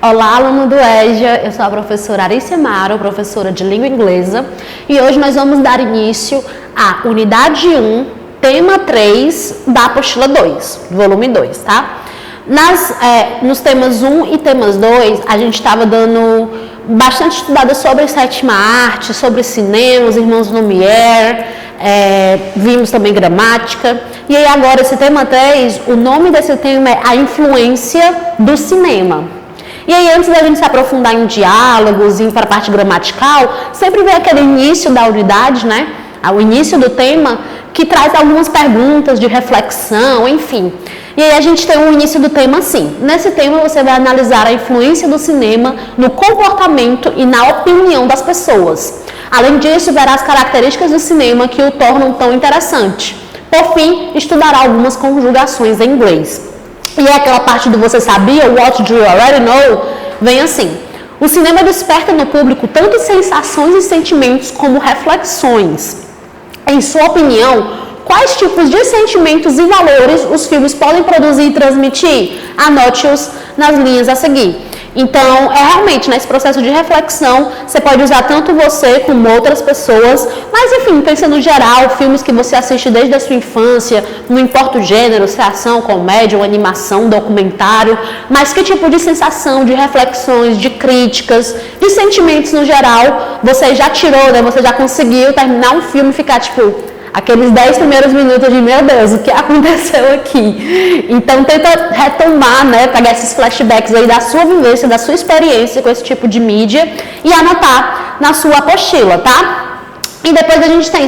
Olá, aluno do EJA, eu sou a professora Arícia Amaro, professora de língua inglesa, e hoje nós vamos dar início à unidade 1, tema 3 da apostila 2, volume 2, tá? Nos temas 1 e temas 2, a gente estava dando bastante estudada sobre a sétima arte, sobre cinema, os irmãos Lumière, vimos também gramática. E aí agora esse tema 3, o nome desse tema é a influência do cinema. E aí antes da gente se aprofundar em diálogos, ir para a parte gramatical, sempre vem aquele início da unidade, né? O início do tema, que traz algumas perguntas de reflexão, enfim. E aí a gente tem um início do tema assim. Nesse tema você vai analisar a influência do cinema no comportamento e na opinião das pessoas. Além disso, verá as características do cinema que o tornam tão interessante. Por fim, estudará algumas conjugações em inglês. E aquela parte do você sabia, what do you already know, vem assim. O cinema desperta no público tanto sensações e sentimentos como reflexões. Em sua opinião, quais tipos de sentimentos e valores os filmes podem produzir e transmitir? Anote-os nas linhas a seguir. Então, realmente, nesse processo de reflexão, você pode usar tanto você como outras pessoas, mas enfim, pensando no geral, filmes que você assiste desde a sua infância, não importa o gênero, se é ação, comédia ou animação, documentário, mas que tipo de sensação, de reflexões, de críticas, de sentimentos no geral, você já tirou, né? Você já conseguiu terminar um filme e ficar tipo... aqueles 10 primeiros minutos de, meu Deus, o que aconteceu aqui? Então, tenta retomar, né, pegar esses flashbacks aí da sua vivência, da sua experiência com esse tipo de mídia e anotar na sua apostila, tá? E depois a gente tem,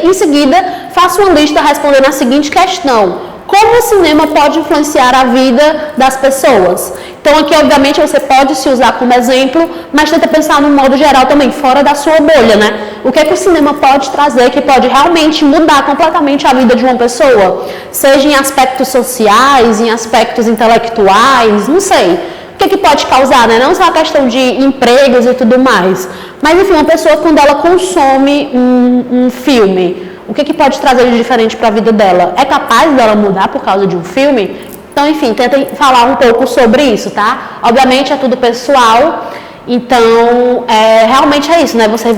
em seguida, faça uma lista respondendo a seguinte questão. Como o cinema pode influenciar a vida das pessoas? Então aqui, obviamente, você pode se usar como exemplo, mas tenta pensar no modo geral também, fora da sua bolha, né? O que é que o cinema pode trazer que pode realmente mudar completamente a vida de uma pessoa? Seja em aspectos sociais, em aspectos intelectuais, não sei. O que é que pode causar, né? Não só a questão de empregos e tudo mais, mas enfim, uma pessoa quando ela consome um filme, o que é que pode trazer de diferente para a vida dela? É capaz dela mudar por causa de um filme? Então, enfim, tentem falar um pouco sobre isso, tá? Obviamente é tudo pessoal, então realmente é isso, né? Você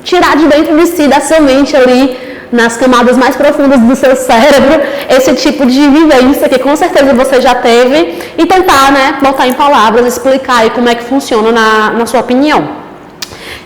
tirar de dentro de si, da sua mente ali, nas camadas mais profundas do seu cérebro, esse tipo de vivência que com certeza você já teve e tentar, né, botar em palavras, explicar aí como é que funciona na sua opinião.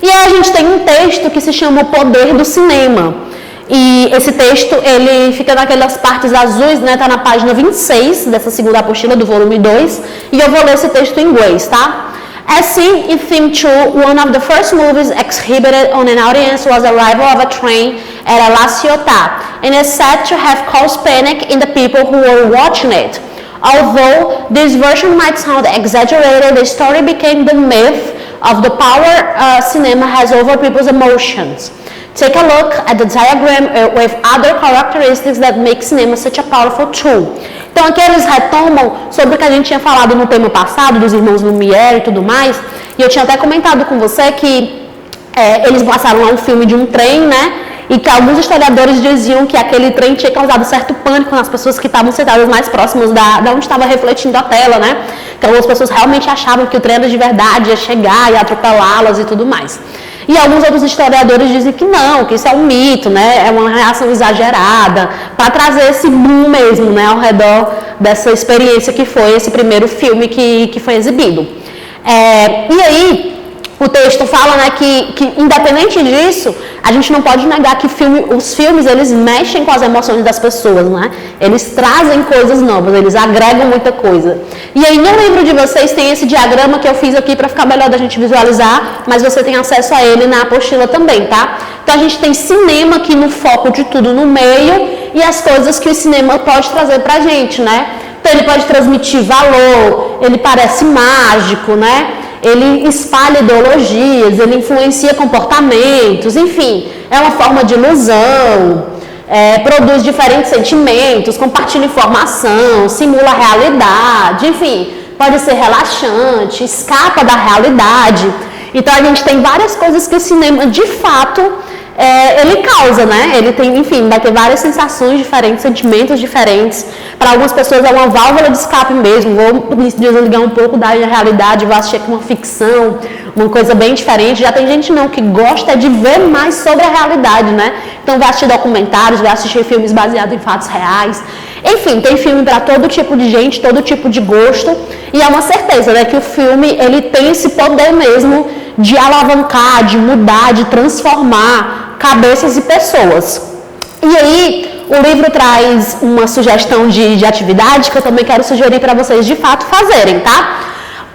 E aí a gente tem um texto que se chama O Poder do Cinema. E esse texto, ele fica naquelas partes azuis, né? Tá na página 26 dessa segunda apostila do volume 2. E eu vou ler esse texto em inglês, tá? As seen in theme 2, one of the first movies exhibited on an audience was the arrival of a train at La Ciotat, and is said to have caused panic in the people who were watching it. Although this version might sound exaggerated, the story became the myth of the power cinema has over people's emotions. Take a look at the diagram with other characteristics that make cinema such a powerful tool. Então aqui eles retomam sobre o que a gente tinha falado no tema passado, dos irmãos Lumière e tudo mais, e eu tinha até comentado com você que eles passaram lá um filme de um trem, né, e que alguns historiadores diziam que aquele trem tinha causado certo pânico nas pessoas que estavam sentadas mais próximas da onde estava refletindo a tela, né, então as pessoas realmente achavam que o trem era de verdade, ia chegar, ia atropelá-las e tudo mais. E alguns outros historiadores dizem que não, que isso é um mito, né? É uma reação exagerada, para trazer esse boom mesmo, né? Ao redor dessa experiência que foi esse primeiro filme que foi exibido. E aí, o texto fala, né, que independente disso, a gente não pode negar que os filmes, eles mexem com as emoções das pessoas, né? Eles trazem coisas novas, eles agregam muita coisa. E aí no livro de vocês tem esse diagrama que eu fiz aqui para ficar melhor da gente visualizar, mas você tem acesso a ele na apostila também, tá? Então a gente tem cinema aqui no foco de tudo no meio e as coisas que o cinema pode trazer pra gente, né? Então ele pode transmitir valor, ele parece mágico, né? Ele espalha ideologias, ele influencia comportamentos, enfim, é uma forma de ilusão, produz diferentes sentimentos, compartilha informação, simula a realidade, enfim, pode ser relaxante, escapa da realidade. Então a gente tem várias coisas que o cinema de fato ele causa, né? Ele tem, enfim, vai ter várias sensações diferentes, sentimentos diferentes. Para algumas pessoas é uma válvula de escape mesmo. Vou me desligar um pouco da realidade, vou assistir aqui uma ficção, uma coisa bem diferente. Já tem gente não que gosta de ver mais sobre a realidade, né? Então vai assistir documentários, vai assistir filmes baseados em fatos reais. Enfim, tem filme para todo tipo de gente, todo tipo de gosto. E é uma certeza, né, que o filme ele tem esse poder mesmo de alavancar, de mudar, de transformar cabeças e pessoas. E aí, o livro traz uma sugestão de atividade que eu também quero sugerir para vocês de fato fazerem, tá?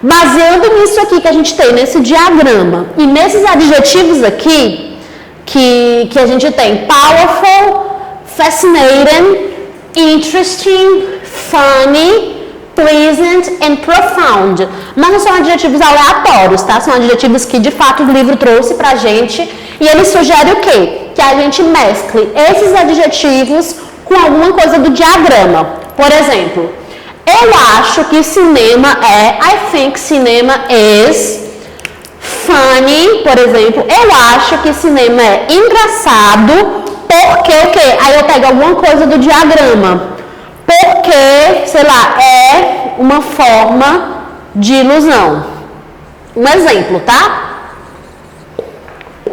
Baseando nisso aqui que a gente tem, nesse diagrama, e nesses adjetivos aqui, que a gente tem powerful, fascinating, interesting, funny, pleasant and profound. Mas não são adjetivos aleatórios, tá? São adjetivos que de fato o livro trouxe pra gente e ele sugere o quê? Que a gente mescle esses adjetivos com alguma coisa do diagrama. Por exemplo, eu acho que cinema I think cinema is funny, por exemplo. Eu acho que cinema é engraçado porque o quê? Aí eu pego alguma coisa do diagrama. Porque, sei lá, é uma forma de ilusão. Um exemplo, tá?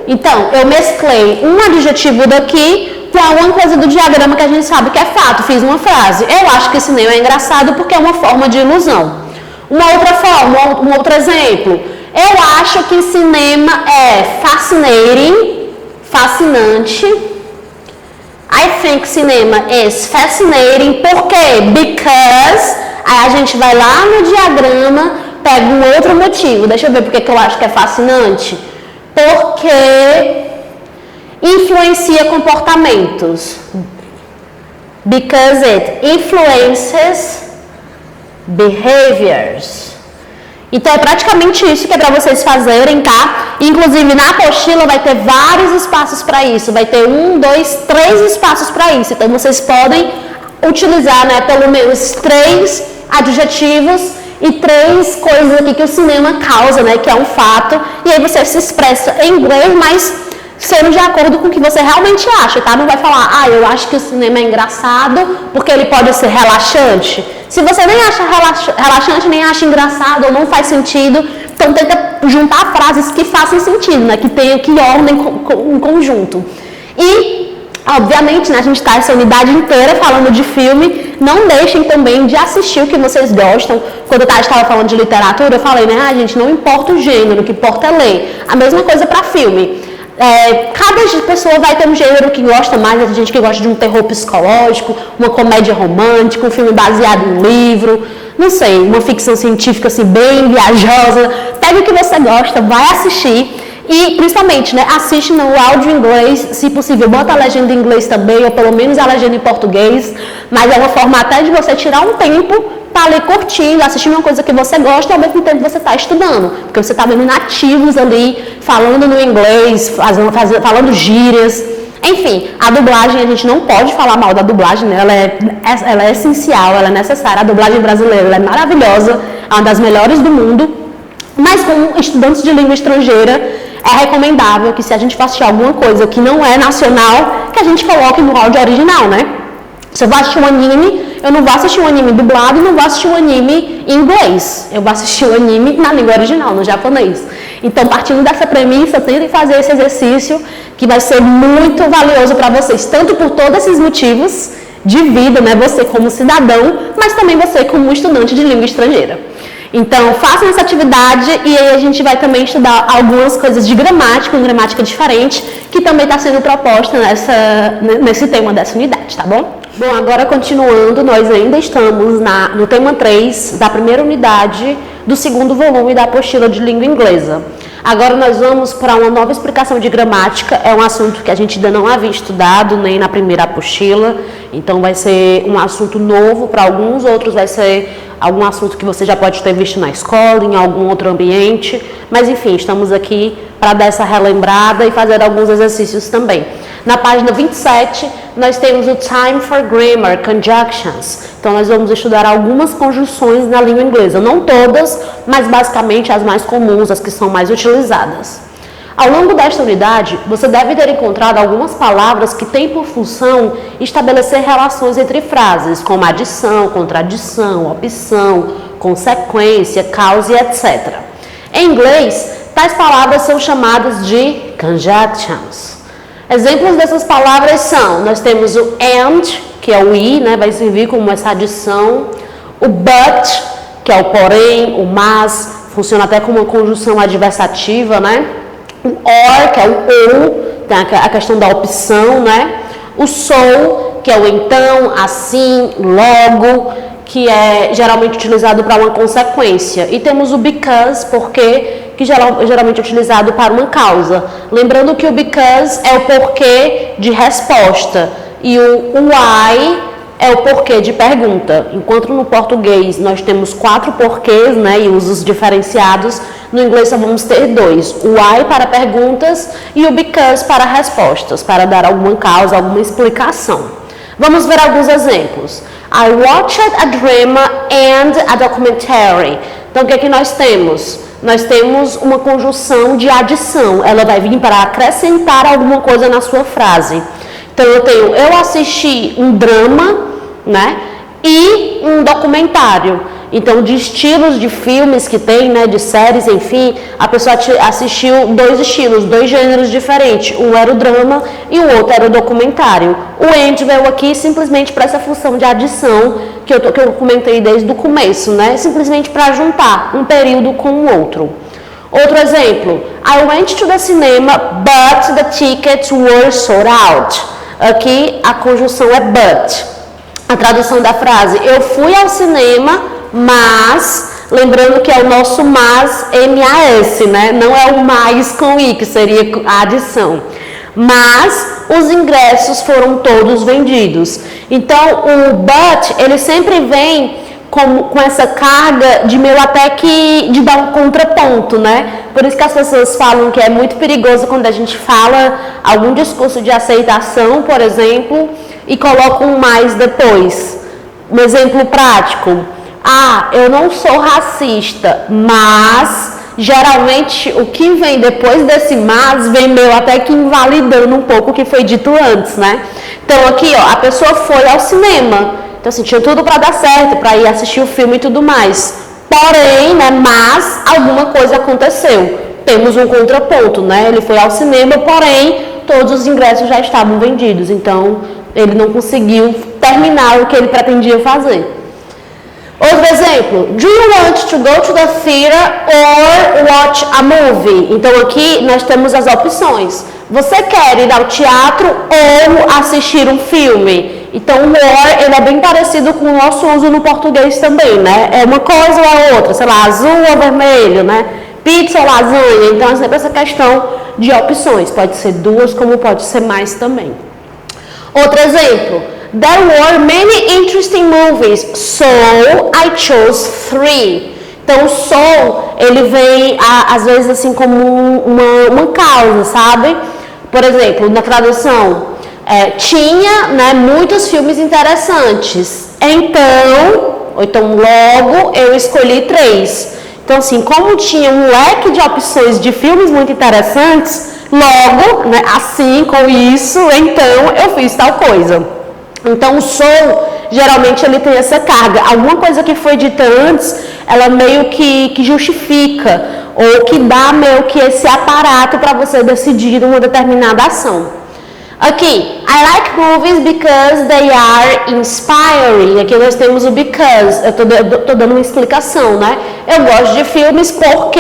Então, eu mesclei um adjetivo daqui com alguma coisa do diagrama que a gente sabe que é fato. Fiz uma frase. Eu acho que cinema é engraçado porque é uma forma de ilusão. Uma outra forma, um outro exemplo. Eu acho que cinema é fascinating, fascinante. I think cinema is fascinating. Por quê? Because. Aí a gente vai lá no diagrama, pega um outro motivo. Deixa eu ver porque que eu acho que é fascinante. Porque influencia comportamentos. Because it influences behaviors. Então é praticamente isso que é para vocês fazerem, tá? Inclusive na apostila vai ter vários espaços para isso. Vai ter 1, 2, 3 espaços para isso. Então vocês podem utilizar, né, pelo menos 3 adjetivos e 3 coisas aqui que o cinema causa, né, que é um fato. E aí você se expressa em inglês, mas sendo de acordo com o que você realmente acha, tá? Não vai falar, eu acho que o cinema é engraçado porque ele pode ser relaxante. Se você nem acha relaxante, nem acha engraçado ou não faz sentido, então tenta juntar frases que façam sentido, né? Que tenham que ordem em conjunto. E, obviamente, né, a gente está essa unidade inteira falando de filme, não deixem também de assistir o que vocês gostam. Quando eu estava falando de literatura, eu falei, né, gente, não importa o gênero, o que importa é ler. A mesma coisa para filme. Cada pessoa vai ter um gênero que gosta mais. Tem gente que gosta de um terror psicológico, uma comédia romântica, um filme baseado em livro, não sei, uma ficção científica assim bem viajosa. Pega o que você gosta, vai assistir e principalmente, né, assiste no áudio em inglês, se possível bota a legenda em inglês também, ou pelo menos a legenda em português, mas é uma forma até de você tirar um tempo para ali curtindo, assistindo uma coisa que você gosta e ao mesmo tempo você está estudando, porque você está vendo nativos ali, falando no inglês, falando gírias. Enfim, a dublagem, a gente não pode falar mal da dublagem, né? Ela é essencial, ela é necessária. A dublagem brasileira ela é maravilhosa, é uma das melhores do mundo, mas como estudantes de língua estrangeira, é recomendável que se a gente for assistir alguma coisa que não é nacional, que a gente coloque no áudio original, né? Se eu vou assistir um anime, eu não vou assistir um anime dublado e não vou assistir um anime em inglês. Eu vou assistir o anime na língua original, no japonês. Então, partindo dessa premissa, tentem fazer esse exercício que vai ser muito valioso para vocês, tanto por todos esses motivos de vida, né? Você como cidadão, mas também você como estudante de língua estrangeira. Então, façam essa atividade e aí a gente vai também estudar algumas coisas de gramática, uma gramática diferente, que também está sendo proposta nesse tema dessa unidade, tá bom? Bom, agora continuando, nós ainda estamos no tema 3 da primeira unidade do segundo volume da apostila de língua inglesa. Agora nós vamos para uma nova explicação de gramática, é um assunto que a gente ainda não havia estudado nem na primeira apostila, então vai ser um assunto novo para alguns, outros vai ser algum assunto que você já pode ter visto na escola, em algum outro ambiente, mas enfim, estamos aqui para dar essa relembrada e fazer alguns exercícios também. Na página 27, nós temos o Time for Grammar, Conjunctions. Então, nós vamos estudar algumas conjunções na língua inglesa. Não todas, mas basicamente as mais comuns, as que são mais utilizadas. Ao longo desta unidade, você deve ter encontrado algumas palavras que têm por função estabelecer relações entre frases, como adição, contradição, opção, consequência, causa e etc. Em inglês, tais palavras são chamadas de conjunctions. Exemplos dessas palavras são, nós temos o and, que é o e, né, vai servir como essa adição, o but, que é o porém, o mas, funciona até como uma conjunção adversativa, né? O or, que é o ou, tem a questão da opção, né? O so, que é o então, assim, logo, que é geralmente utilizado para uma consequência. E temos o because, porque, que geralmente é utilizado para uma causa. Lembrando que o because é o porquê de resposta e o why é o porquê de pergunta. Enquanto no português nós temos 4 porquês, né, e usos diferenciados, no inglês só vamos ter 2. O why para perguntas e o because para respostas, para dar alguma causa, alguma explicação. Vamos ver alguns exemplos. I watched a drama and a documentary. Então, o que é que nós temos? Nós temos uma conjunção de adição. Ela vai vir para acrescentar alguma coisa na sua frase. Então, eu assisti um drama, né, e um documentário. Então, de estilos de filmes que tem, né, de séries, enfim, a pessoa assistiu 2 estilos, 2 gêneros diferentes. Um era o drama e o outro era o documentário. O and veio aqui simplesmente para essa função de adição que eu comentei desde o começo, né, simplesmente para juntar um período com o outro. Outro exemplo, I went to the cinema, but the tickets were sold out. Aqui a conjunção é but. A tradução da frase, eu fui ao cinema, mas, lembrando que é o nosso mas, M-A-S, né? Não é o mais com I, que seria a adição. Mas os ingressos foram todos vendidos. Então, o but, ele sempre vem com essa carga de meio até que de dar um contraponto, né? Por isso que as pessoas falam que é muito perigoso quando a gente fala algum discurso de aceitação, por exemplo, e coloca um mais depois. Um exemplo prático. Ah, eu não sou racista, mas geralmente o que vem depois desse mas vem meio até que invalidando um pouco o que foi dito antes, né? Então aqui, ó, a pessoa foi ao cinema. Então, assim, tinha tudo para dar certo, para ir assistir o filme e tudo mais. Porém, né, mas alguma coisa aconteceu. Temos um contraponto, né? Ele foi ao cinema, porém, todos os ingressos já estavam vendidos. Então, ele não conseguiu terminar o que ele pretendia fazer. Outro exemplo. Do you want to go to the theater or watch a movie? Então, aqui nós temos as opções. Você quer ir ao teatro ou assistir um filme? Então, o or, ele é bem parecido com o nosso uso no português também, né? É uma coisa ou a outra, sei lá, azul ou vermelho, né? Pizza ou lasanha. Então, é sempre essa questão de opções. Pode ser 2, como pode ser mais também. Outro exemplo. There were many interesting movies, so I chose 3. Então, o so, ele vem, às vezes, assim, como uma causa, sabe? Por exemplo, na tradução, tinha, né, muitos filmes interessantes. Então logo, eu escolhi 3. Então, assim, como tinha um leque de opções de filmes muito interessantes, logo, né, assim, com isso, então, eu fiz tal coisa. Então, o so, geralmente, ele tem essa carga. Alguma coisa que foi dita antes, ela meio que justifica, ou que dá meio que esse aparato para você decidir uma determinada ação. Aqui, I like movies because they are inspiring. Aqui nós temos o because, eu tô dando uma explicação, né? Eu gosto de filmes porque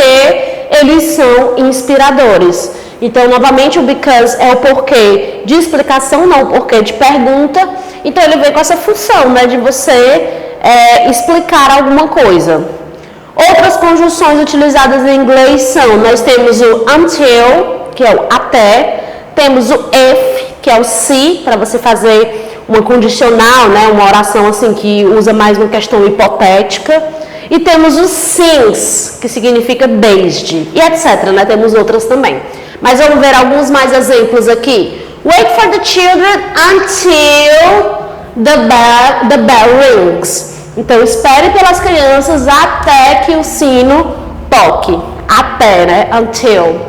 eles são inspiradores. Então, novamente, o because é o porquê de explicação, não o porquê de pergunta. Então, ele vem com essa função, né, de você explicar alguma coisa. Outras conjunções utilizadas em inglês são, nós temos o until, que é o até, temos o if, que é o se, para você fazer uma condicional, né, uma oração assim que usa mais uma questão hipotética. E temos o since, que significa desde, e etc, né, temos outras também. Mas vamos ver alguns mais exemplos aqui. Wait for the children until the bell rings. Então, espere pelas crianças até que o sino toque. Até, né? Until.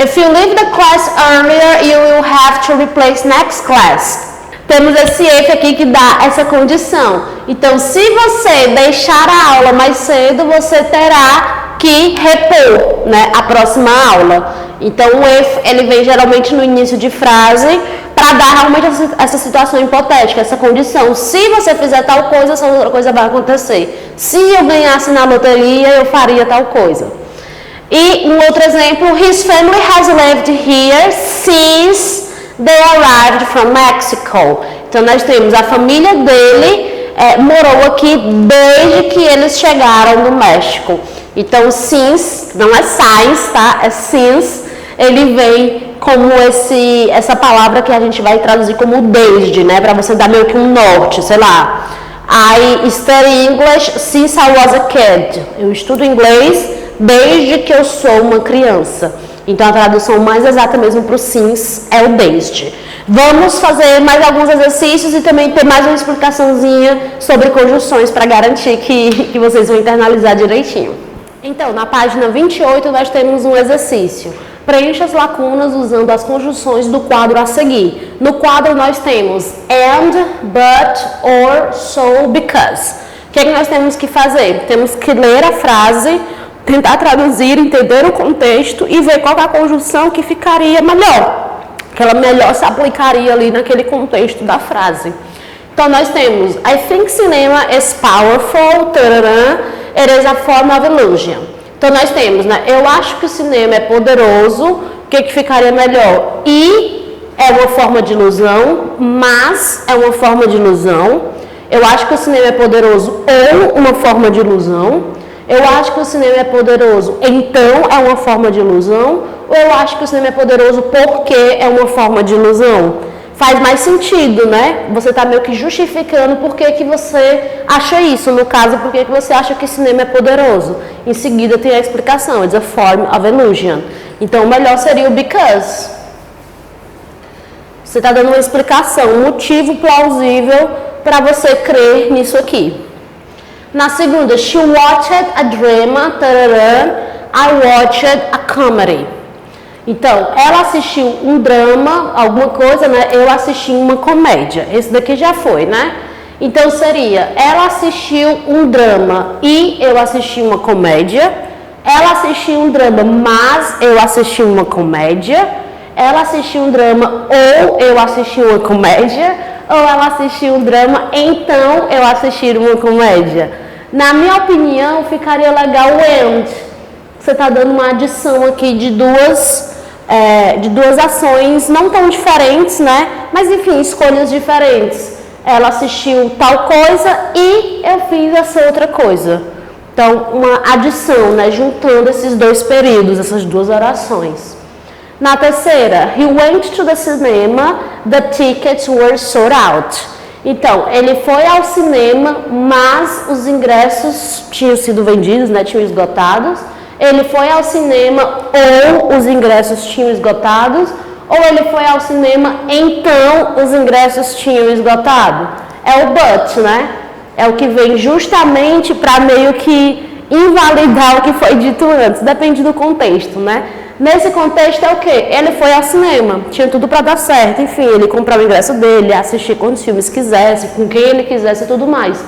If you leave the class earlier, you will have to replace next class. Temos esse if aqui que dá essa condição. Então, se você deixar a aula mais cedo, você terá que repor, né, a próxima aula. Então, o if, ele vem geralmente no início de frase para dar realmente essa situação hipotética, essa condição. Se você fizer tal coisa, essa outra coisa vai acontecer. Se eu ganhasse na loteria, eu faria tal coisa. E um outro exemplo, his family has lived here since they arrived from Mexico. Então, nós temos a família dele morou aqui desde que eles chegaram do México. Então, since, não é since, tá? É since, ele vem como essa palavra que a gente vai traduzir como desde, né? Para você dar meio que um norte, sei lá. I study English since I was a kid. Eu estudo inglês desde que eu sou uma criança. Então, a tradução mais exata mesmo para o since é o desde. Vamos fazer mais alguns exercícios e também ter mais uma explicaçãozinha sobre conjunções para garantir que vocês vão internalizar direitinho. Então, na página 28, nós temos um exercício. Preencha as lacunas usando as conjunções do quadro a seguir. No quadro, nós temos and, but, or, so, because. O que é que nós temos que fazer? Temos que ler a frase, tentar traduzir, entender o contexto e ver qual é a conjunção que ficaria melhor. Que ela melhor se aplicaria ali naquele contexto da frase. Então, nós temos I think cinema is powerful, it is a form of illusion. Então, nós temos, né? Eu acho que o cinema é poderoso, o que ficaria melhor? E é uma forma de ilusão, mas é uma forma de ilusão. Eu acho que o cinema é poderoso ou uma forma de ilusão. Eu acho que o cinema é poderoso, então é uma forma de ilusão. Ou eu acho que o cinema é poderoso porque é uma forma de ilusão. Faz mais sentido, né? Você está meio que justificando por que você acha isso. No caso, por que você acha que o cinema é poderoso. Em seguida tem a explicação. It's a form of illusion. Então, o melhor seria o because. Você está dando uma explicação, um motivo plausível para você crer nisso aqui. Na segunda, she watched a drama, I watched a comedy. Então, ela assistiu um drama, alguma coisa, né? Eu assisti uma comédia. Esse daqui já foi, né? Então, seria, ela assistiu um drama e eu assisti uma comédia. Ela assistiu um drama, mas eu assisti uma comédia. Ela assistiu um drama ou eu assisti uma comédia. Ou ela assistiu um drama, então eu assisti uma comédia. Na minha opinião, ficaria legal o and. Você está dando uma adição aqui de duas ações não tão diferentes, né? Mas enfim, escolhas diferentes. Ela assistiu tal coisa e eu fiz essa outra coisa. Então, uma adição, né? Juntando esses dois períodos, essas duas orações. Na terceira, he went to the cinema, the tickets were sold out. Então, ele foi ao cinema, mas os ingressos tinham sido vendidos, né? Tinham esgotados. Ele foi ao cinema ou os ingressos tinham esgotados, ou ele foi ao cinema, então os ingressos tinham esgotado. É o but, né? É o que vem justamente para meio que invalidar o que foi dito antes, depende do contexto, né? Nesse contexto é o quê? Ele foi ao cinema, tinha tudo para dar certo, enfim, ele comprou o ingresso dele, assistir quantos filmes quisesse, com quem ele quisesse e tudo mais.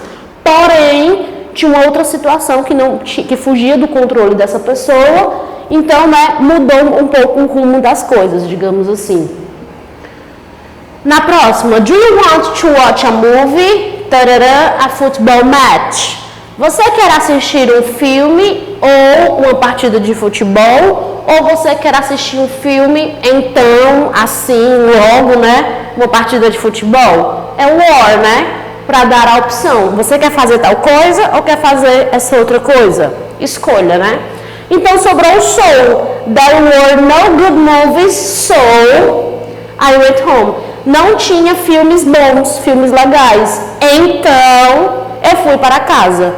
Porém, tinha uma outra situação que fugia do controle dessa pessoa, então, né, mudou um pouco o rumo das coisas, digamos assim. Na próxima, do you want to watch a movie? A football match. Você quer assistir um filme ou uma partida de futebol? Ou você quer assistir um filme, então, assim, logo, né, uma partida de futebol? É o or, né? Para dar a opção. Você quer fazer tal coisa ou quer fazer essa outra coisa? Escolha, né? Então, sobrou o so. There were no good movies, so I went home. Não tinha filmes bons, filmes legais. Então, eu fui para casa.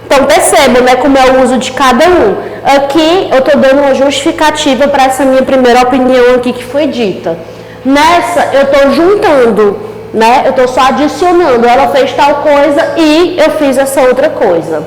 Então, perceba, né, como é o uso de cada um. Aqui, eu estou dando uma justificativa para essa minha primeira opinião aqui que foi dita. Nessa, eu estou juntando, né, eu estou só adicionando. Ela fez tal coisa e eu fiz essa outra coisa.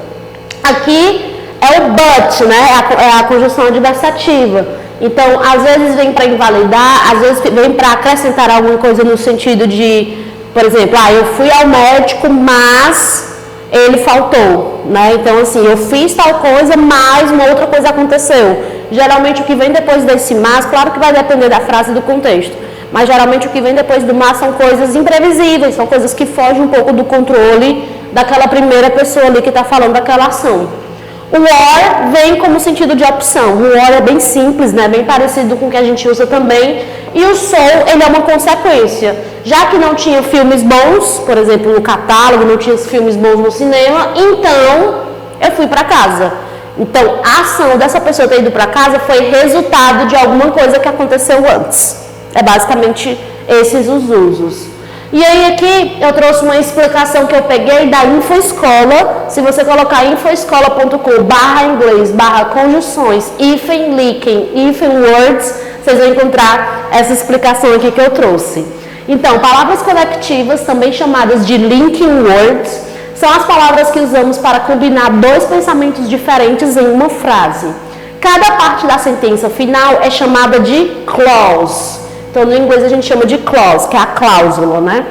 Aqui é o but, né, é a conjunção adversativa. Então, às vezes vem para invalidar, às vezes vem para acrescentar alguma coisa no sentido de, por exemplo, eu fui ao médico, mas ele faltou, né? Então, assim, eu fiz tal coisa, mas uma outra coisa aconteceu. Geralmente, o que vem depois desse mas, claro que vai depender da frase e do contexto, mas geralmente o que vem depois do mas são coisas imprevisíveis, são coisas que fogem um pouco do controle daquela primeira pessoa ali que está falando daquela ação. O or vem como sentido de opção. O or é bem simples, né? Bem parecido com o que a gente usa também. E o so, ele é uma consequência. Já que não tinha filmes bons, por exemplo, no catálogo, não tinha filmes bons no cinema, então eu fui para casa. Então, a ação dessa pessoa ter ido para casa foi resultado de alguma coisa que aconteceu antes. É basicamente esses os usos. E aí aqui eu trouxe uma explicação que eu peguei da Infoescola. Se você colocar infoescola.com/inglês/conjunções, hífen, líquen, hífen, words, vocês vão encontrar essa explicação aqui que eu trouxe. Então, palavras conectivas, também chamadas de linking words, são as palavras que usamos para combinar dois pensamentos diferentes em uma frase. Cada parte da sentença final é chamada de clause. Então, no inglês a gente chama de clause, que é a cláusula, né?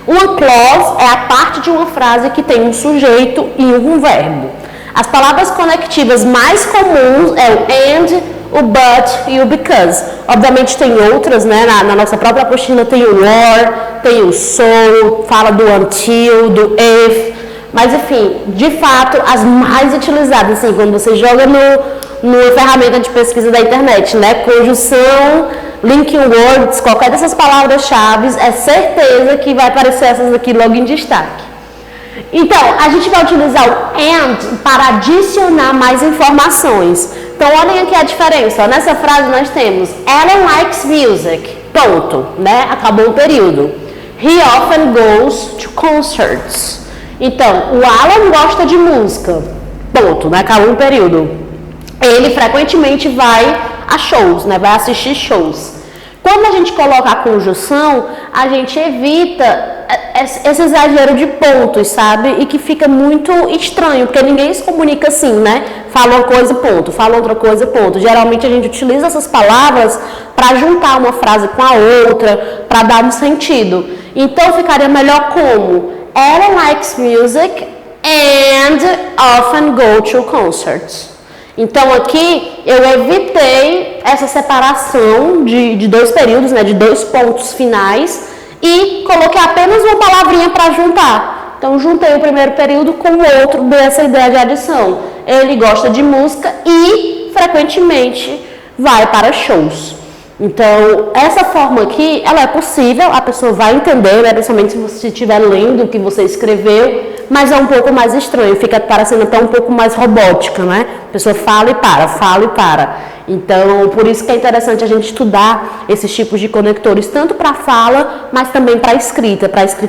Uma clause é a parte de uma frase que tem um sujeito e um verbo. As palavras conectivas mais comuns é o and, o but e o because. Obviamente tem outras, né? Na nossa própria apostila tem o or, tem o so, fala do until, do if. Mas, enfim, de fato, as mais utilizadas, assim, quando você joga no ferramenta de pesquisa da internet, né? Conjunção, linking words, qualquer dessas palavras-chave, é certeza que vai aparecer essas aqui logo em destaque. Então, a gente vai utilizar o and para adicionar mais informações. Então, olhem aqui a diferença. Nessa frase nós temos Alan likes music, ponto, né? Acabou o período. He often goes to concerts. Então, o Alan gosta de música, ponto, né? Acabou o período. Ele frequentemente vai a shows, né? Vai assistir shows. Quando a gente coloca a conjunção, a gente evita esse exagero de pontos, sabe? E que fica muito estranho, porque ninguém se comunica assim, né? Fala uma coisa, ponto. Fala outra coisa, ponto. Geralmente a gente utiliza essas palavras para juntar uma frase com a outra, para dar um sentido. Então ficaria melhor como Ellen likes music and often go to concerts. Então aqui eu evitei essa separação de dois períodos, né, de dois pontos finais, e coloquei apenas uma palavrinha para juntar. Então juntei o primeiro período com o outro dessa ideia de adição. Ele gosta de música e frequentemente vai para shows. Então, essa forma aqui, ela é possível, a pessoa vai entender, né, principalmente se você estiver lendo o que você escreveu, mas é um pouco mais estranho, fica parecendo até um pouco mais robótica, né? A pessoa fala e para, fala e para. Então, por isso que é interessante a gente estudar esses tipos de conectores, tanto para a fala, mas também para a escrita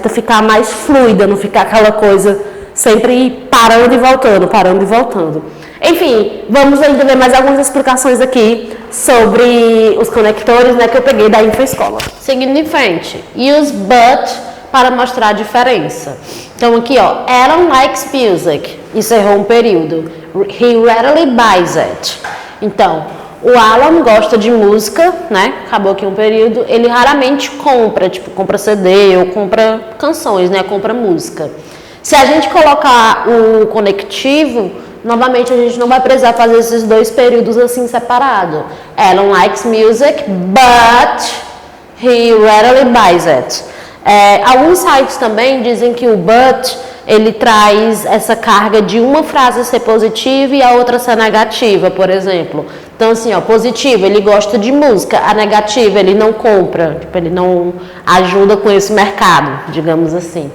ficar mais fluida, não ficar aquela coisa sempre parando e voltando, parando e voltando. Enfim, vamos ainda ver mais algumas explicações aqui sobre os conectores, né, que eu peguei da Infoescola. Seguindo em frente, use but para mostrar a diferença. Então aqui, ó, Alan likes music, encerrou um período. He rarely buys it. Então, o Alan gosta de música, né, acabou aqui um período, ele raramente compra, tipo, compra CD ou compra canções, né, compra música. Se a gente colocar o conectivo, novamente a gente não vai precisar fazer esses dois períodos assim separados. Alan likes music, but he rarely buys it. Alguns sites também dizem que o but, ele traz essa carga de uma frase ser positiva e a outra ser negativa, por exemplo. Então, assim, ó, positivo, ele gosta de música, a negativa, ele não compra, tipo, ele não ajuda com esse mercado, digamos assim.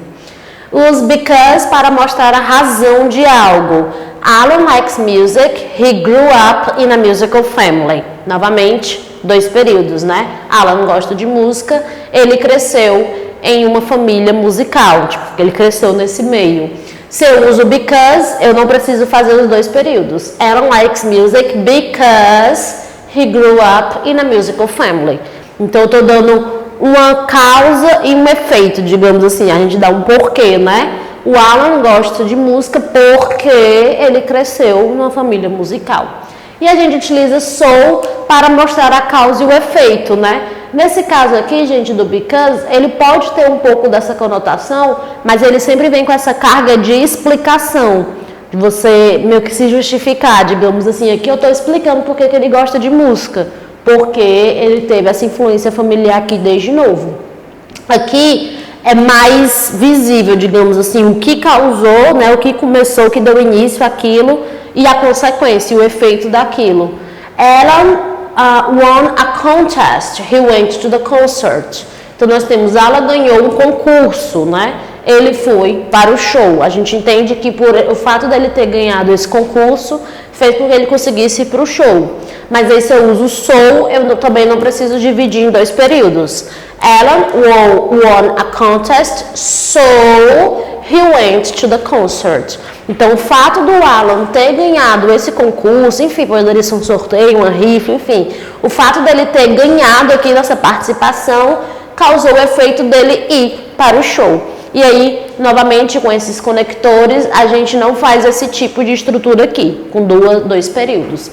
Use because para mostrar a razão de algo. Alan likes music, he grew up in a musical family. Novamente, dois períodos, né? Alan gosta de música, ele cresceu em uma família musical, tipo, ele cresceu nesse meio. Se eu uso because, eu não preciso fazer os dois períodos. Alan likes music because he grew up in a musical family. Então, eu estou dando uma causa e um efeito, digamos assim. A gente dá um porquê, né? O Alan gosta de música porque ele cresceu numa família musical. E a gente utiliza so para mostrar a causa e o efeito, né? Nesse caso aqui, gente, do because, ele pode ter um pouco dessa conotação, mas ele sempre vem com essa carga de explicação, de você meio que se justificar, digamos assim. Aqui eu estou explicando porque que ele gosta de música, porque ele teve essa influência familiar aqui desde novo. Aqui é mais visível, digamos assim, o que causou, né, o que começou, o que deu início àquilo e a consequência, o efeito daquilo. Ela won a contest, he went to the concert. Então nós temos, ela ganhou um concurso, né? Ele foi para o show. A gente entende que por o fato dele ter ganhado esse concurso fez com que ele conseguisse ir para o show. Mas aí se eu uso so, eu também não preciso dividir em dois períodos. Alan won a contest, so he went to the concert. Então, o fato do Alan ter ganhado esse concurso, enfim, poderia ser um sorteio, uma rifa, enfim, o fato dele ter ganhado aqui nessa participação causou o efeito dele ir para o show. E aí, novamente, com esses conectores, a gente não faz esse tipo de estrutura aqui, com dois períodos.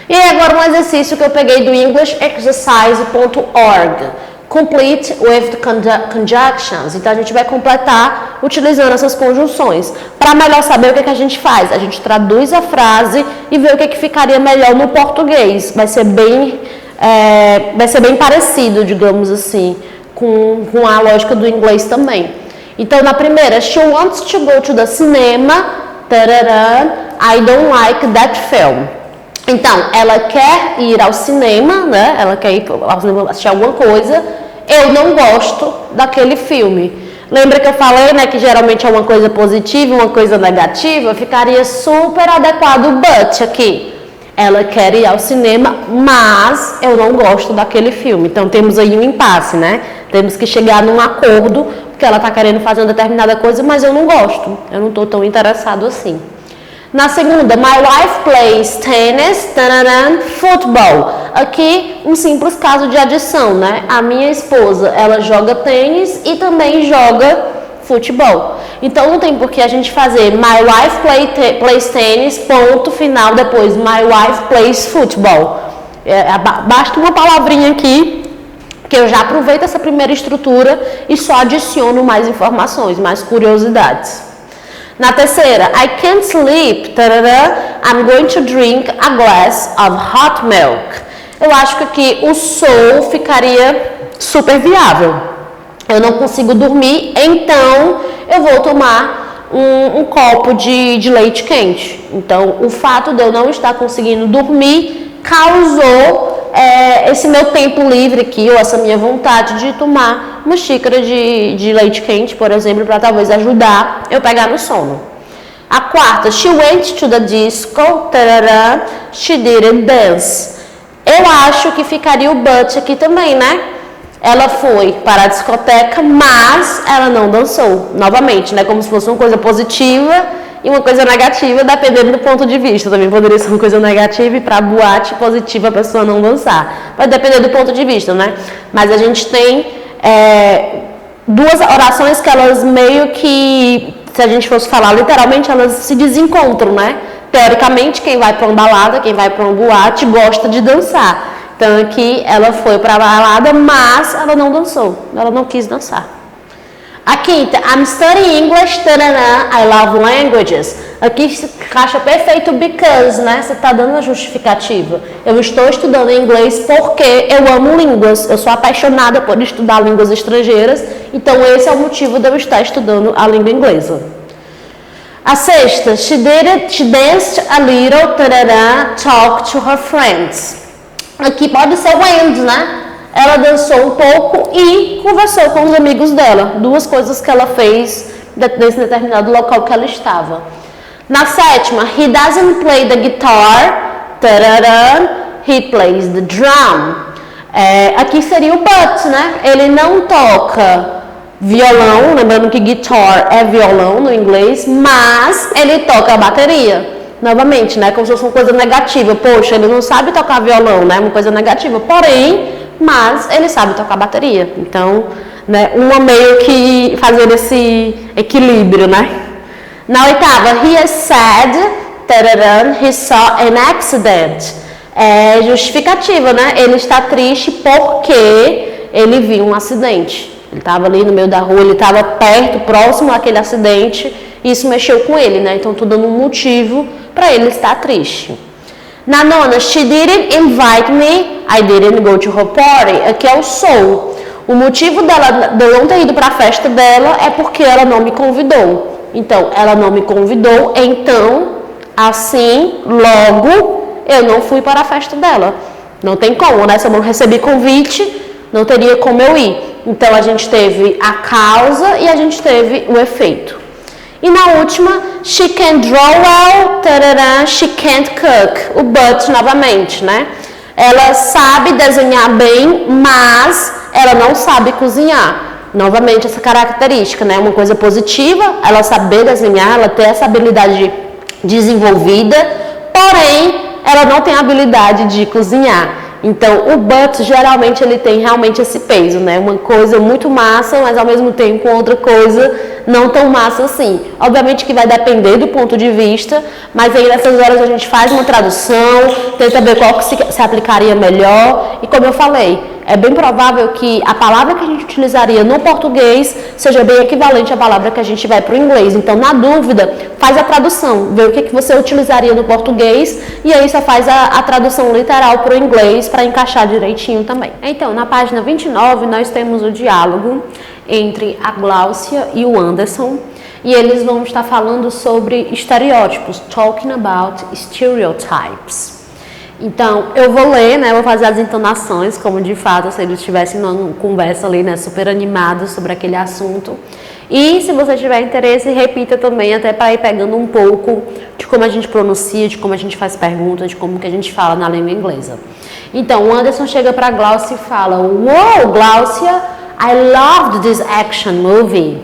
E agora um exercício que eu peguei do EnglishExercise.org. Complete with conjunctions. Então, a gente vai completar utilizando essas conjunções. Para melhor saber o que a gente faz, a gente traduz a frase e vê o que ficaria melhor no português. Vai ser bem parecido, digamos assim, com a lógica do inglês também. Então, na primeira, she wants to go to the cinema, I don't like that film. Então, ela quer ir ao cinema, né? Ela quer ir ao cinema assistir alguma coisa. Eu não gosto daquele filme. Lembra que eu falei, né, que geralmente é uma coisa positiva, uma coisa negativa? Ficaria super adequado o but aqui. Ela quer ir ao cinema, mas eu não gosto daquele filme. Então, temos aí um impasse, né? Temos que chegar num acordo, porque ela está querendo fazer uma determinada coisa, mas eu não gosto. Eu não estou tão interessado assim. Na segunda, my wife plays tennis, football. Aqui, um simples caso de adição, né? A minha esposa, ela joga tênis e também joga futebol. Então, não tem por que a gente fazer my wife plays tennis, ponto final, depois my wife plays football. Basta uma palavrinha aqui, que eu já aproveito essa primeira estrutura e só adiciono mais informações, mais curiosidades. Na terceira, I can't sleep, I'm going to drink a glass of hot milk. Eu acho que aqui o so ficaria super viável. Eu não consigo dormir, então eu vou tomar um copo de leite quente. Então, o fato de eu não estar conseguindo dormir causou esse meu tempo livre aqui, ou essa minha vontade de tomar uma xícara de leite quente, por exemplo, para talvez ajudar eu pegar no sono. A quarta, she went to the disco, she didn't dance. Eu acho que ficaria o but aqui também, né? Ela foi para a discoteca, mas ela não dançou. Novamente, né? Como se fosse uma coisa positiva e uma coisa negativa, dependendo do ponto de vista. Também poderia ser uma coisa negativa e para boate positiva a pessoa não dançar. Vai depender do ponto de vista, né? Mas a gente tem duas orações que elas meio que, se a gente fosse falar literalmente, elas se desencontram, né? Teoricamente, quem vai para uma balada, quem vai para uma boate, gosta de dançar. Então aqui ela foi para a balada, mas ela não dançou. Ela não quis dançar. A quinta, I'm studying English, I love languages. Aqui se encaixa perfeito because, né? Você está dando a justificativa. Eu estou estudando inglês porque eu amo línguas. Eu sou apaixonada por estudar línguas estrangeiras. Então esse é o motivo de eu estar estudando a língua inglesa. A sexta, she danced a little, talk to her friends. Aqui pode ser o and, né? Ela dançou um pouco e conversou com os amigos dela. Duas coisas que ela fez nesse determinado local que ela estava. Na sétima, he doesn't play the guitar, he plays the drum. Aqui seria o but, né? Ele não toca violão, lembrando que guitar é violão no inglês, mas ele toca a bateria. Novamente, né? Como se fosse uma coisa negativa. Poxa, ele não sabe tocar violão, né? Uma coisa negativa. Porém, mas ele sabe tocar bateria. Então, né, uma meio que fazer esse equilíbrio, né? Na oitava, he is sad, he saw an accident. é justificativa, né? Ele está triste porque ele viu um acidente. Ele estava ali no meio da rua, ele estava perto, próximo àquele acidente, e isso mexeu com ele, né? Então, estou dando um motivo para ele estar triste. Na nona, she didn't invite me, I didn't go to her party. Aqui é o so. O motivo de eu não ter ido para a festa dela é porque ela não me convidou. Então, ela não me convidou, então, assim, logo, eu não fui para a festa dela. Não tem como, né? Se eu não recebi convite, não teria como eu ir. Então, a gente teve a causa e a gente teve o efeito. E na última, she can draw well, tarará, she can't cook. O but novamente, né? Ela sabe desenhar bem, mas ela não sabe cozinhar. Novamente, essa característica, né? Uma coisa positiva, ela saber desenhar, ela ter essa habilidade desenvolvida, porém, ela não tem a habilidade de cozinhar. Então, o but, geralmente, ele tem realmente esse peso, né? Uma coisa muito massa, mas ao mesmo tempo outra coisa não tão massa assim. Obviamente que vai depender do ponto de vista, mas aí nessas horas a gente faz uma tradução, tenta ver qual que se aplicaria melhor. E como eu falei, é bem provável que a palavra que a gente utilizaria no português seja bem equivalente à palavra que a gente vai para o inglês. Então, na dúvida, faz a tradução, vê o que você utilizaria no português e aí só faz a tradução literal para o inglês para encaixar direitinho também. Então, na página 29, nós temos o diálogo entre a Gláucia e o Anderson e eles vão estar falando sobre estereótipos, talking about stereotypes. Então, eu vou ler, né, vou fazer as entonações, como de fato se eles estivessem numa conversa ali, né, super animados sobre aquele assunto. E se você tiver interesse, repita também, até para ir pegando um pouco de como a gente pronuncia, de como a gente faz perguntas, de como que a gente fala na língua inglesa. Então, o Anderson chega para a Gláucia e fala, "Wow, Gláucia, I loved this action movie."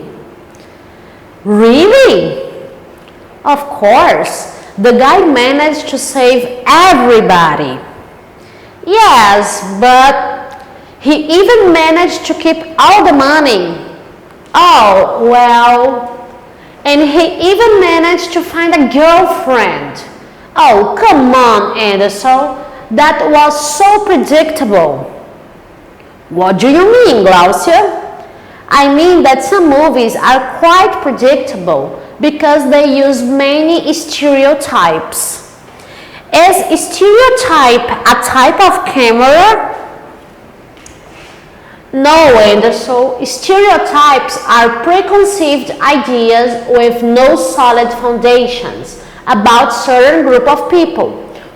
"Really?" "Of course. The guy managed to save everybody." "Yes, but he even managed to keep all the money." "Oh, well, and he even managed to find a girlfriend." "Oh, come on, Anderson. That was so predictable." "What do you mean, Gláucia?" "I mean that some movies are quite predictable because they use many stereotypes." "Is stereotype a type of camera?" "No, Anderson. Stereotypes are preconceived ideas with no solid foundations about certain group of people.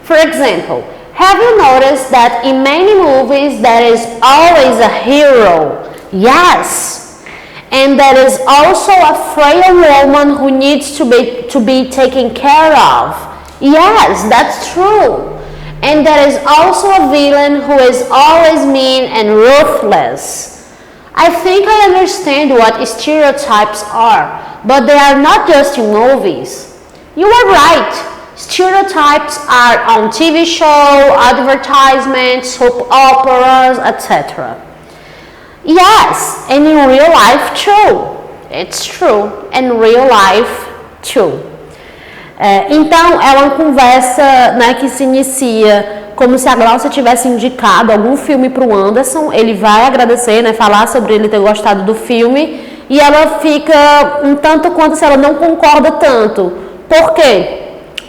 For example, have you noticed that in many movies there is always a hero?" "Yes. And there is also a frail woman who needs to be taken care of." "Yes, that's true. And there is also a villain who is always mean and ruthless." "I think I understand what stereotypes are, but they are not just in movies." "You are right. Stereotypes are on TV show, advertisements, soap operas, etc." "Yes, and in real life too." "It's true, in real life too." Então, é uma conversa, né, que se inicia como se a Gláucia tivesse indicado algum filme para o Anderson. Ele vai agradecer, né, falar sobre ele ter gostado do filme, e ela fica um tanto quanto se ela não concorda tanto. Por quê?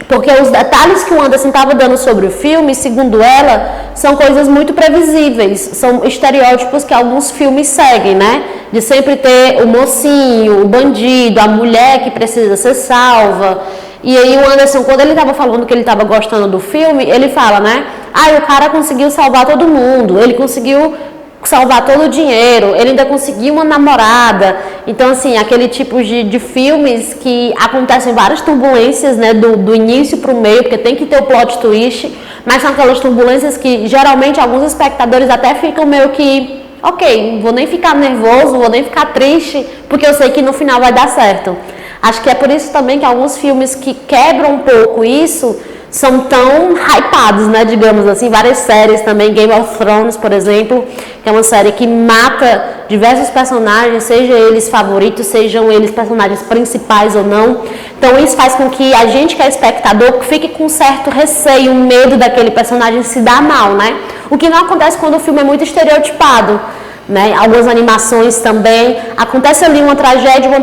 Porque os detalhes que o Anderson estava dando sobre o filme, segundo ela, são coisas muito previsíveis. São estereótipos que alguns filmes seguem, né? De sempre ter o mocinho, o bandido, a mulher que precisa ser salva. E aí o Anderson, quando ele estava falando que ele estava gostando do filme, ele fala, né? "Ah, o cara conseguiu salvar todo mundo, ele conseguiu salvar todo o dinheiro, ele ainda conseguiu uma namorada." Então, assim, aquele tipo de filmes que acontecem várias turbulências, né, do início para o meio, porque tem que ter o plot twist, mas são aquelas turbulências que geralmente alguns espectadores até ficam meio que, ok, não vou nem ficar nervoso, não vou nem ficar triste, porque eu sei que no final vai dar certo. Acho que é por isso também que alguns filmes que quebram um pouco isso são tão hypados, né, digamos assim, várias séries também, Game of Thrones, por exemplo, que é uma série que mata diversos personagens, sejam eles favoritos, sejam eles personagens principais ou não. Então isso faz com que a gente, que é espectador, fique com um certo receio, um medo daquele personagem se dar mal, né? O que não acontece quando o filme é muito estereotipado, né? Algumas animações também, acontece ali uma tragédia, uma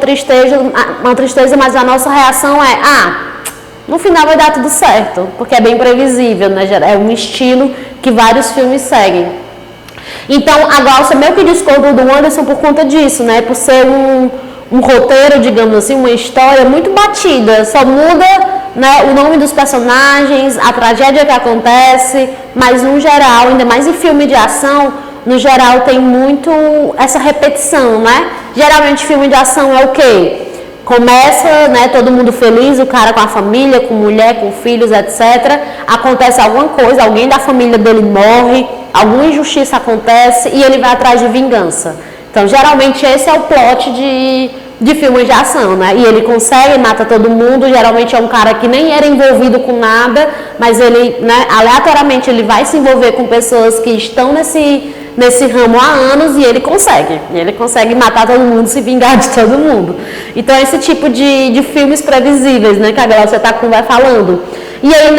tristeza, mas a nossa reação é, no final vai dar tudo certo, porque é bem previsível, né? É um estilo que vários filmes seguem. Então, a Glaucia meio que discorda do Anderson por conta disso, né? Por ser um roteiro, digamos assim, uma história muito batida, só muda, né, o nome dos personagens, a tragédia que acontece, mas no geral, ainda mais em filme de ação, no geral tem muito essa repetição, né? Geralmente filme de ação é o quê? Começa, né, todo mundo feliz, o cara com a família, com mulher, com filhos, etc. Acontece alguma coisa, alguém da família dele morre, alguma injustiça acontece e ele vai atrás de vingança. Então, geralmente esse é o plot de filmes de ação, né? E ele consegue, mata todo mundo, geralmente é um cara que nem era envolvido com nada, mas ele, né, aleatoriamente ele vai se envolver com pessoas que estão nesse ramo há anos e ele consegue matar todo mundo, se vingar de todo mundo. Então esse tipo de filmes previsíveis, né, que a Glaucia vai falando. E aí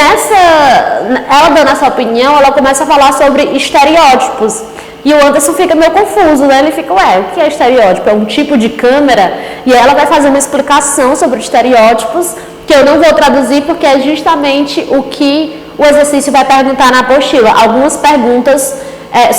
ela dando essa opinião, ela começa a falar sobre estereótipos. E o Anderson fica meio confuso, né? Ele fica, o que é estereótipo? É um tipo de câmera? E aí ela vai fazer uma explicação sobre estereótipos, que eu não vou traduzir porque é justamente o que o exercício vai perguntar na apostila. Algumas perguntas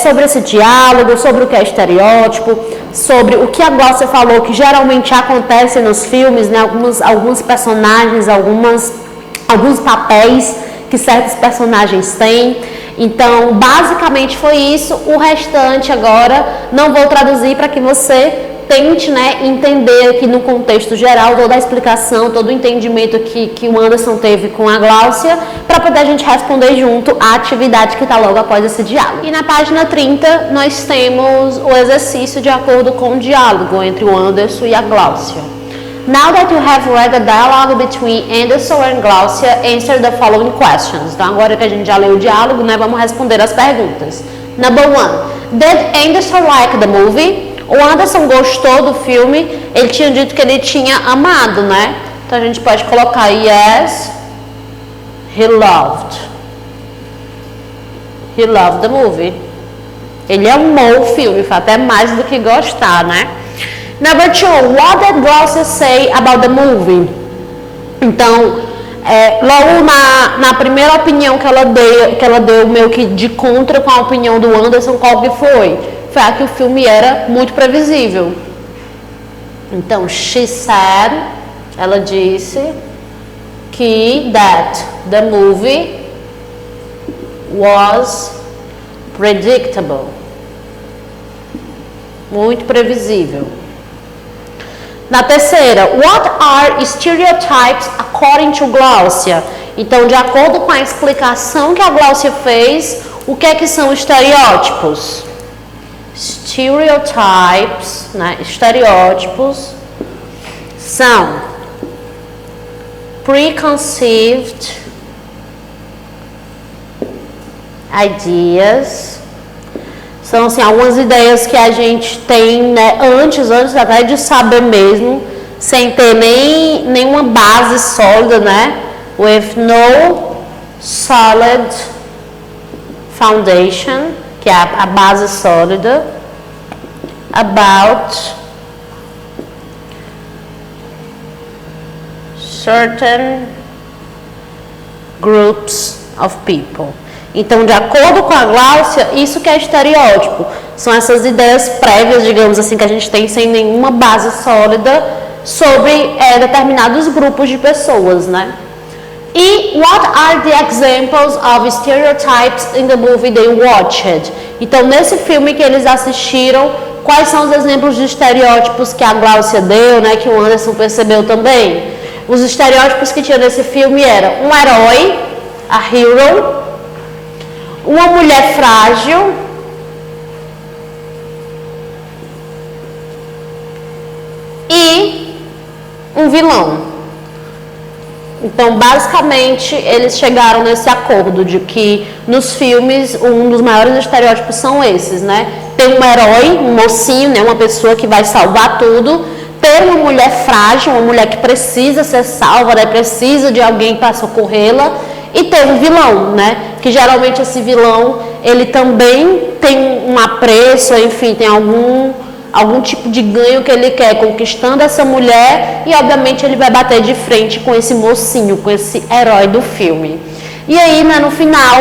sobre esse diálogo, sobre o que é estereótipo, sobre o que a Glaucia falou que geralmente acontece nos filmes, né? Alguns personagens, alguns papéis que certos personagens têm. Então, basicamente foi isso. O restante agora não vou traduzir para que você tente, né, entender aqui no contexto geral toda a explicação, todo o entendimento que o Anderson teve com a Glaucia, para poder a gente responder junto à atividade que está logo após esse diálogo. E na página 30 nós temos o exercício de acordo com o diálogo entre o Anderson e a Glaucia. Now that you have read the dialogue between Anderson and Glaucia, answer the following questions. Então, agora que a gente já leu o diálogo, né, vamos responder as perguntas. Number 1. Did Anderson like the movie? O Anderson gostou do filme? Ele tinha dito que ele tinha amado, né? Então, a gente pode colocar yes, he loved. He loved the movie. Ele amou o filme, foi até mais do que gostar, né? Number 2, what did Glaucia say about the movie? Então, logo na primeira opinião que ela deu meio que de contra com a opinião do Anderson, qual que foi? Foi a que o filme era muito previsível. Então, she said, ela disse que that the movie was predictable. Muito previsível. Na terceira, what are stereotypes according to Glaucia? Então, de acordo com a explicação que a Glaucia fez, o que é que são estereótipos? Stereotypes, né? Estereótipos são preconceived ideas. São assim, algumas ideias que a gente tem, né, antes até de saber mesmo, sem ter nenhuma base sólida, né? With no solid foundation, que é a base sólida, about certain groups of people. Então, de acordo com a Glaucia, isso que é estereótipo. São essas ideias prévias, digamos assim, que a gente tem sem nenhuma base sólida sobre determinados grupos de pessoas, né? E what are the examples of stereotypes in the movie they watched? Então, nesse filme que eles assistiram, quais são os exemplos de estereótipos que a Glaucia deu, né? Que o Anderson percebeu também? Os estereótipos que tinha nesse filme eram um herói, a hero, uma mulher frágil, e um vilão. Então, basicamente, eles chegaram nesse acordo de que nos filmes um dos maiores estereótipos são esses, né? Ter um herói, um mocinho, né? Uma pessoa que vai salvar tudo. Ter uma mulher frágil, uma mulher que precisa ser salva, né? Precisa de alguém para socorrê-la. E ter um vilão, né? Que geralmente esse vilão, ele também tem um apreço, enfim, tem algum tipo de ganho que ele quer conquistando essa mulher e obviamente ele vai bater de frente com esse mocinho, com esse herói do filme. E aí, né, no final,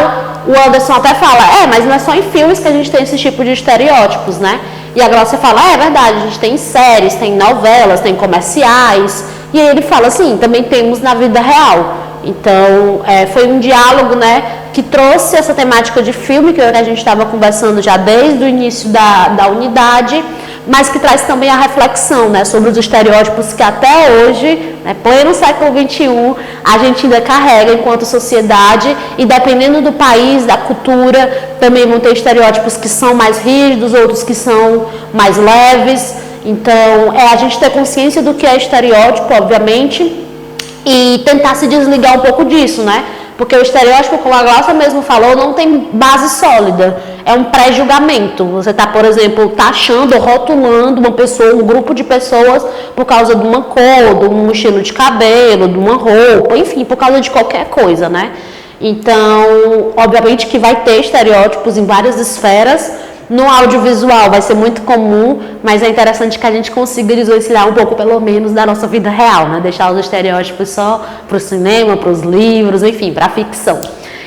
o Anderson até fala, mas não é só em filmes que a gente tem esse tipo de estereótipos, né? E a Glaucia fala, é verdade, a gente tem séries, tem novelas, tem comerciais. E aí ele fala assim, também temos na vida real. Então, foi um diálogo, né, que trouxe essa temática de filme, que a gente estava conversando já desde o início da unidade, mas que traz também a reflexão, né, sobre os estereótipos que até hoje, né, pleno século XXI, a gente ainda carrega enquanto sociedade, e dependendo do país, da cultura, também vão ter estereótipos que são mais rígidos, outros que são mais leves. Então, a gente ter consciência do que é estereótipo, obviamente, e tentar se desligar um pouco disso, né? Porque o estereótipo, como a Glaucia mesmo falou, não tem base sólida. É um pré-julgamento. Você está, por exemplo, taxando ou rotulando uma pessoa, um grupo de pessoas por causa de uma cor, de um estilo de cabelo, de uma roupa, enfim, por causa de qualquer coisa, né? Então, obviamente que vai ter estereótipos em várias esferas. No audiovisual vai ser muito comum, mas é interessante que a gente consiga desvencilhar um pouco, pelo menos, da nossa vida real, né? Deixar os estereótipos só para o cinema, para os livros, enfim, para a ficção.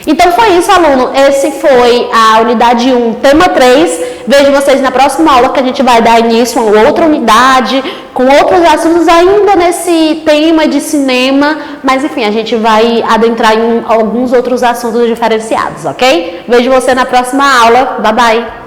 Então foi isso, aluno. Esse foi a unidade 1, tema 3. Vejo vocês na próxima aula, que a gente vai dar início a uma outra unidade, com outros assuntos ainda nesse tema de cinema, mas enfim, a gente vai adentrar em alguns outros assuntos diferenciados, ok? Vejo você na próxima aula. Bye, bye!